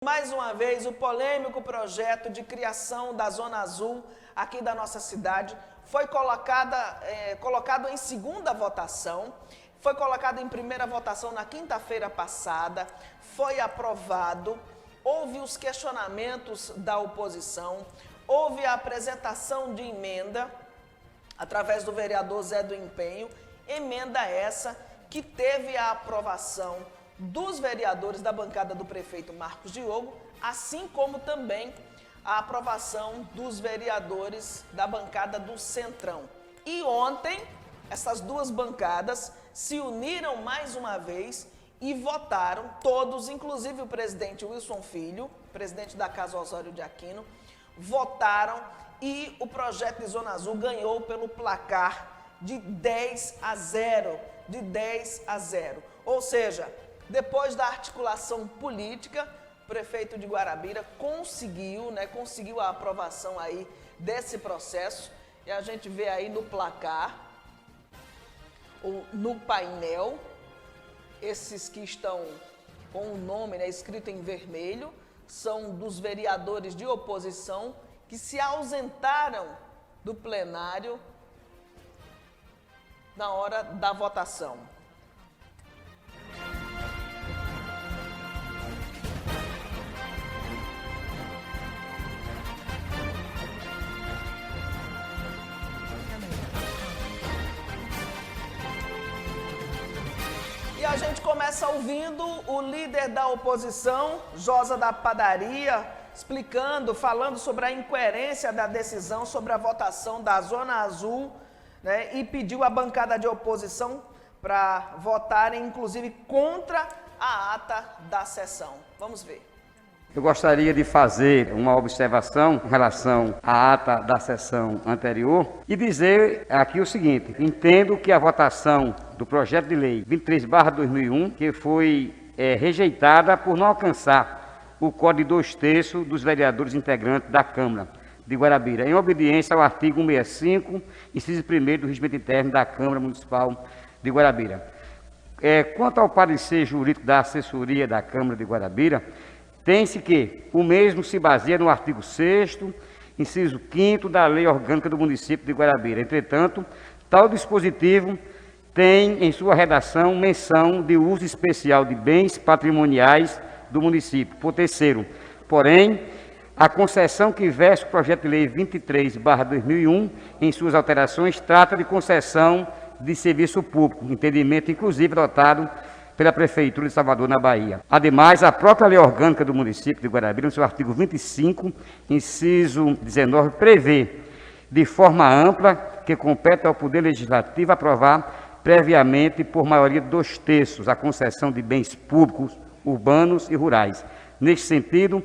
Mais uma vez, o polêmico projeto de criação da Zona Azul aqui da nossa cidade foi colocado em segunda votação, foi colocado em primeira votação na quinta-feira passada, foi aprovado, houve os questionamentos da oposição, houve a apresentação de emenda através do vereador Zé do Empenho, emenda essa que teve a aprovação dos vereadores da bancada do prefeito Marcos Diogo, assim como também a aprovação dos vereadores da bancada do Centrão. E ontem, essas duas bancadas se uniram mais uma vez e votaram, todos, inclusive o presidente Wilson Filho, presidente da Casa Osório de Aquino, votaram e o projeto de Zona Azul ganhou pelo placar de 10-0, de 10-0. Ou seja, depois da articulação política, o prefeito de Guarabira conseguiu a aprovação aí desse processo. E a gente vê aí no placar, ou no painel, esses que estão com o nome escrito em vermelho, são dos vereadores de oposição que se ausentaram do plenário na hora da votação. E a gente começa ouvindo o líder da oposição, Josa da Padaria, falando sobre a incoerência da decisão sobre a votação da Zona Azul, e pediu à bancada de oposição para votarem, inclusive, contra a ata da sessão. Vamos ver. Eu gostaria de fazer uma observação em relação à ata da sessão anterior e dizer aqui o seguinte: entendo que a votação do projeto de lei 23/2001, que foi rejeitada por não alcançar o código de 2/3 dos vereadores integrantes da Câmara de Guarabira, em obediência ao artigo 165, inciso 1º do Regimento Interno da Câmara Municipal de Guarabira. Quanto ao parecer jurídico da assessoria da Câmara de Guarabira, tem-se que o mesmo se baseia no artigo 6º, inciso 5º da Lei Orgânica do Município de Guarabira. Entretanto, tal dispositivo tem em sua redação menção de uso especial de bens patrimoniais do município. Por terceiro, porém, a concessão que veste o projeto de lei 23/2001, em suas alterações, trata de concessão de serviço público, entendimento inclusive adotado pela Prefeitura de Salvador, na Bahia. Ademais, a própria Lei Orgânica do Município de Guarabira, no seu artigo 25, inciso 19, prevê, de forma ampla, que compete ao Poder Legislativo aprovar previamente, por maioria de 2/3, a concessão de bens públicos, urbanos e rurais. Neste sentido,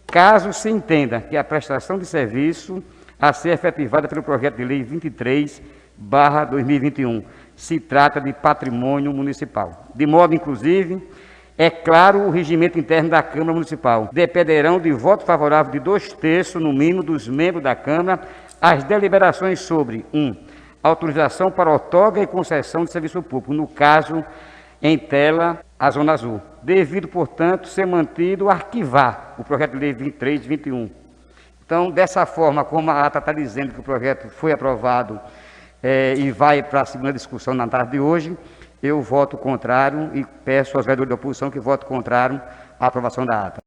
caso se entenda que a prestação de serviço a ser efetivada pelo projeto de lei 23/2021 se trata de patrimônio municipal. De modo, inclusive, é claro o regimento interno da Câmara Municipal. Dependerão de voto favorável de 2/3, no mínimo, dos membros da Câmara, as deliberações sobre 1. Autorização para outorga e concessão de serviço público, no caso, em tela, a Zona Azul. Devido, portanto, ser mantido arquivar o projeto de lei 23/21. Então, dessa forma, como a ata está dizendo que o projeto foi aprovado e vai para a segunda discussão na tarde de hoje, eu voto contrário e peço aos vereadores da oposição que votem contrário à aprovação da ata.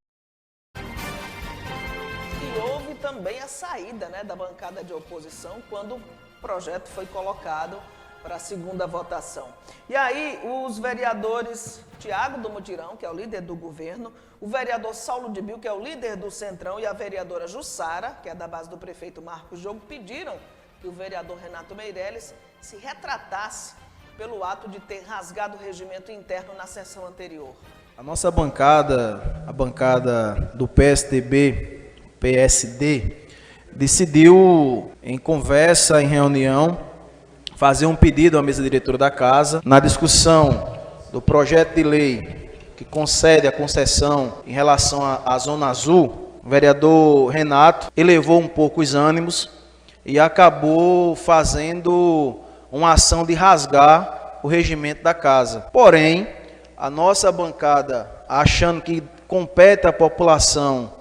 E houve também a saída da bancada de oposição quando o projeto foi colocado para a segunda votação. E aí, os vereadores Tiago do Mutirão, que é o líder do governo, o vereador Saulo de Bill, que é o líder do Centrão, e a vereadora Jussara, que é da base do prefeito Marcos Diogo, pediram que o vereador Renato Meirelles se retratasse pelo ato de ter rasgado o regimento interno na sessão anterior. A nossa bancada, a bancada do PSDB, PSD, decidiu, em conversa, em reunião, fazer um pedido à mesa diretora da casa, na discussão do projeto de lei que concede a concessão em relação à Zona Azul. O vereador Renato elevou um pouco os ânimos e acabou fazendo uma ação de rasgar o regimento da casa. Porém, a nossa bancada, achando que compete à população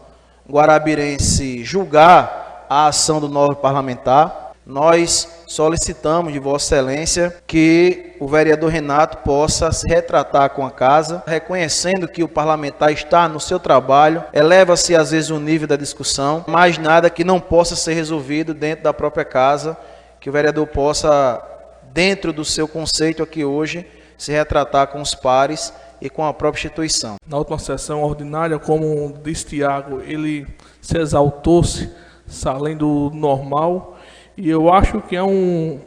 guarabirense julgar a ação do novo parlamentar, nós solicitamos de Vossa Excelência que o vereador Renato possa se retratar com a casa, reconhecendo que o parlamentar está no seu trabalho, eleva-se às vezes o nível da discussão, mas nada que não possa ser resolvido dentro da própria casa, que o vereador possa, dentro do seu conceito aqui hoje, se retratar com os pares e com a própria instituição. Na última sessão ordinária, como disse Tiago, ele se exaltou-se, além do normal, e eu acho que é um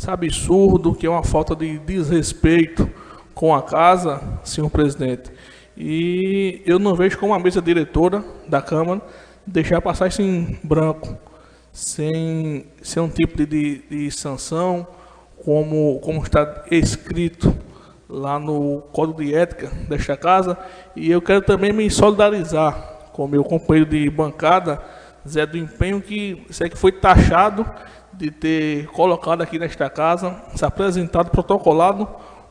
absurdo, que é uma falta de desrespeito com a casa, senhor presidente. E eu não vejo como a mesa diretora da Câmara deixar passar isso em branco, sem um tipo de sanção, como está escrito lá no Código de Ética desta casa. E eu quero também me solidarizar com meu companheiro de bancada, Zé do Empenho, que foi taxado de ter colocado aqui nesta casa, se apresentado, protocolado,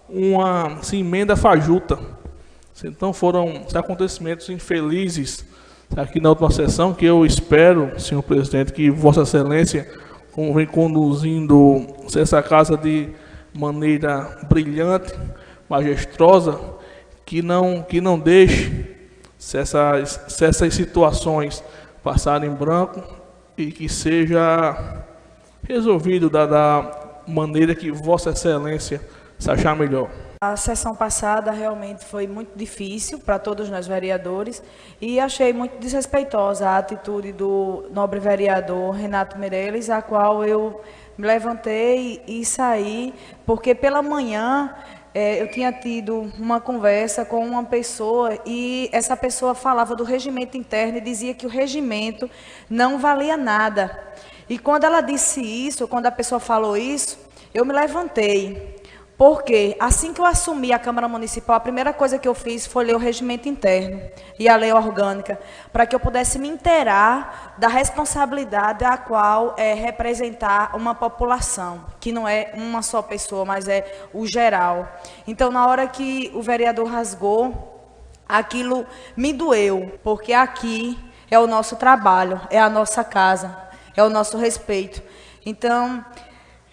uma emenda fajuta. Então foram acontecimentos infelizes aqui na última sessão, que eu espero, senhor presidente, que Vossa Excelência, como vem conduzindo essa casa de maneira brilhante, majestosa, que não deixe essas situações passarem em branco e que seja resolvido da maneira que Vossa Excelência se achar melhor. A sessão passada realmente foi muito difícil para todos nós vereadores e achei muito desrespeitosa a atitude do nobre vereador Renato Meireles, a qual eu me levantei e saí, porque pela manhã eu tinha tido uma conversa com uma pessoa e essa pessoa falava do regimento interno e dizia que o regimento não valia nada. E quando ela disse isso, quando a pessoa falou isso, eu me levantei. Porque assim que eu assumi a Câmara Municipal, a primeira coisa que eu fiz foi ler o regimento interno e a lei orgânica, para que eu pudesse me inteirar da responsabilidade a qual é representar uma população, que não é uma só pessoa, mas é o geral. Então, na hora que o vereador rasgou, aquilo me doeu, porque aqui é o nosso trabalho, é a nossa casa, é o nosso respeito. Então,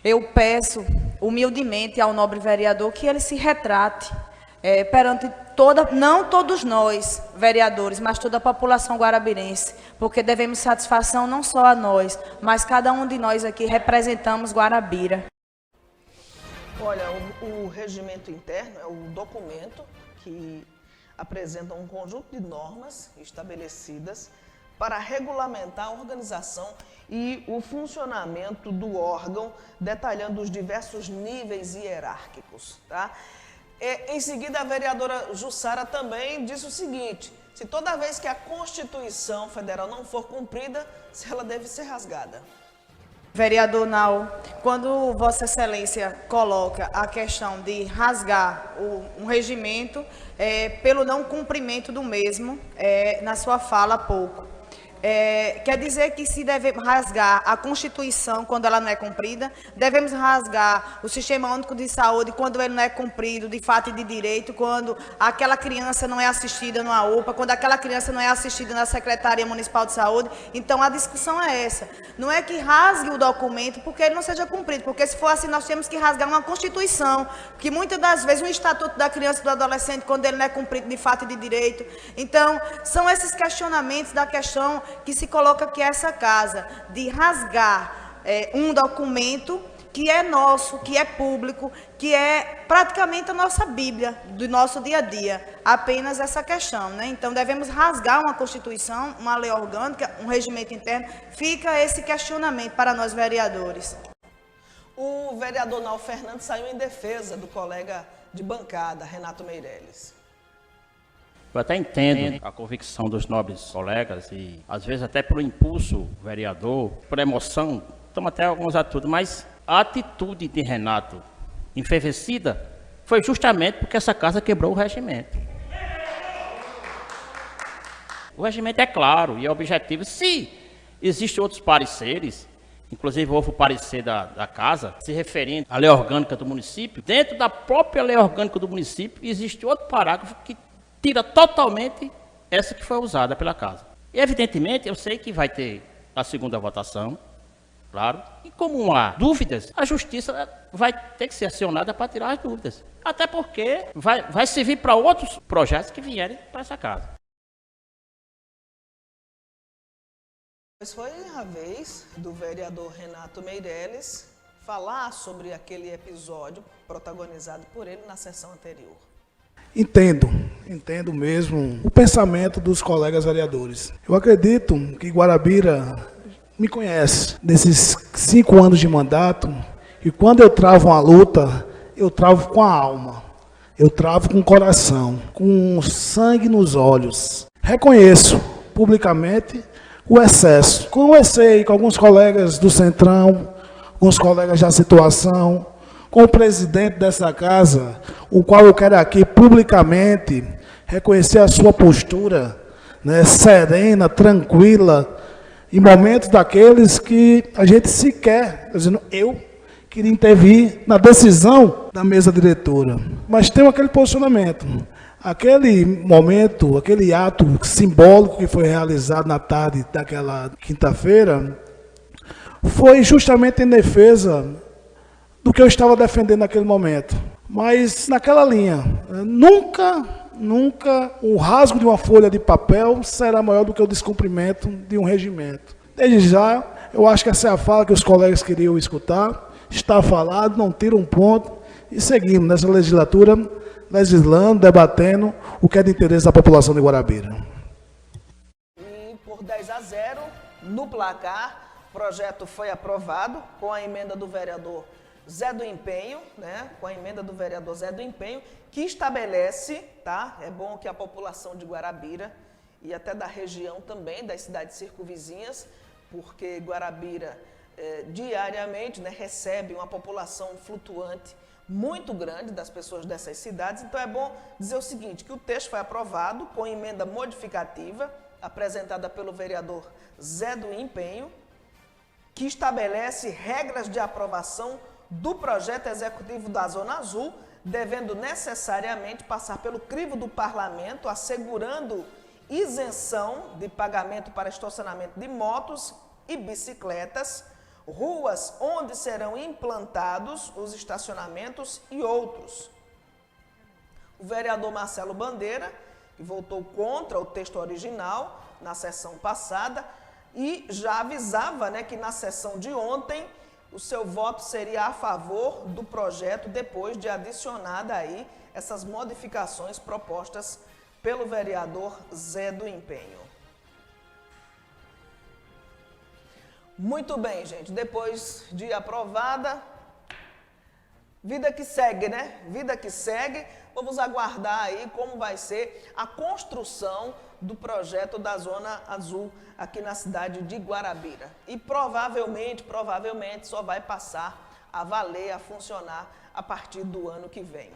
eu peço humildemente ao nobre vereador que ele se retrate perante não todos nós, vereadores, mas toda a população guarabirense, porque devemos satisfação não só a nós, mas cada um de nós aqui representamos Guarabira. Olha, o regimento interno é o documento que apresenta um conjunto de normas estabelecidas para regulamentar a organização e o funcionamento do órgão, detalhando os diversos níveis hierárquicos. Tá? Em seguida, a vereadora Jussara também disse o seguinte: se toda vez que a Constituição Federal não for cumprida, se ela deve ser rasgada. Vereador Nau, quando Vossa Excelência coloca a questão de rasgar um regimento pelo não cumprimento do mesmo, na sua fala há pouco, quer dizer que se devemos rasgar a Constituição quando ela não é cumprida, devemos rasgar o Sistema Único de Saúde quando ele não é cumprido de fato e de direito, quando aquela criança não é assistida numa UPA, quando aquela criança não é assistida na Secretaria Municipal de Saúde. Então a discussão é essa, não é que rasgue o documento porque ele não seja cumprido, porque se for assim nós temos que rasgar uma Constituição, que muitas das vezes um Estatuto da Criança e do Adolescente quando ele não é cumprido de fato e de direito. Então são esses questionamentos da questão que se coloca aqui essa casa, de rasgar um documento que é nosso, que é público, que é praticamente a nossa Bíblia, do nosso dia a dia, apenas essa questão, né? Então devemos rasgar uma Constituição, uma lei orgânica, um regimento interno, fica esse questionamento para nós vereadores. O vereador Nau Fernandes saiu em defesa do colega de bancada, Renato Meireles. Eu até entendo a convicção dos nobres colegas e, às vezes, até pelo impulso, vereador, por emoção, toma até algumas atitudes, mas a atitude de Renato enfervescida foi justamente porque essa casa quebrou o regimento. O regimento é claro e é objetivo. Se existem outros pareceres, inclusive houve o parecer da casa, se referindo à lei orgânica do município, dentro da própria lei orgânica do município existe outro parágrafo que tira totalmente essa que foi usada pela casa. E, evidentemente, eu sei que vai ter a segunda votação, claro, e como há dúvidas, a justiça vai ter que ser acionada para tirar as dúvidas. Até porque vai servir para outros projetos que vierem para essa casa. Pois foi a vez do vereador Renato Meireles falar sobre aquele episódio protagonizado por ele na sessão anterior. Entendo mesmo o pensamento dos colegas vereadores. Eu acredito que Guarabira me conhece nesses 5 anos de mandato, e quando eu travo uma luta, eu travo com a alma, eu travo com o coração, com sangue nos olhos. Reconheço publicamente o excesso. Conversei com alguns colegas do Centrão, alguns colegas da situação, com o presidente dessa casa, o qual eu quero aqui publicamente reconhecer a sua postura, né, serena, tranquila, em momentos daqueles que a gente sequer, dizendo, eu queria intervir na decisão da mesa diretora. Mas tem aquele posicionamento. Aquele momento, aquele ato simbólico que foi realizado na tarde daquela quinta-feira, foi justamente em defesa do que eu estava defendendo naquele momento. Mas naquela linha, nunca o rasgo de uma folha de papel será maior do que o descumprimento de um regimento. Desde já, eu acho que essa é a fala que os colegas queriam escutar. Está falado, não tira um ponto, e seguimos nessa legislatura, legislando, debatendo o que é de interesse da população de Guarabira. E por 10-0, no placar, o projeto foi aprovado com a emenda do vereador Zé do Empenho, né? Com a emenda do vereador Zé do Empenho, que estabelece, tá? É bom que a população de Guarabira e até da região também, das cidades circunvizinhas, porque Guarabira diariamente, né, recebe uma população flutuante muito grande das pessoas dessas cidades. Então é bom dizer o seguinte, que o texto foi aprovado com emenda modificativa, apresentada pelo vereador Zé do Empenho, que estabelece regras de aprovação do projeto executivo da Zona Azul, devendo necessariamente passar pelo crivo do parlamento, assegurando isenção de pagamento para estacionamento de motos e bicicletas, ruas onde serão implantados os estacionamentos e outros. O vereador Marcelo Bandeira, que votou contra o texto original na sessão passada, e já avisava, né, que na sessão de ontem o seu voto seria a favor do projeto, depois de adicionada aí essas modificações propostas pelo vereador Zé do Empenho. Muito bem, gente, depois de aprovada, vida que segue, né? Vida que segue, vamos aguardar aí como vai ser a construção do projeto da Zona Azul aqui na cidade de Guarabira. E provavelmente só vai passar a valer, a funcionar a partir do ano que vem.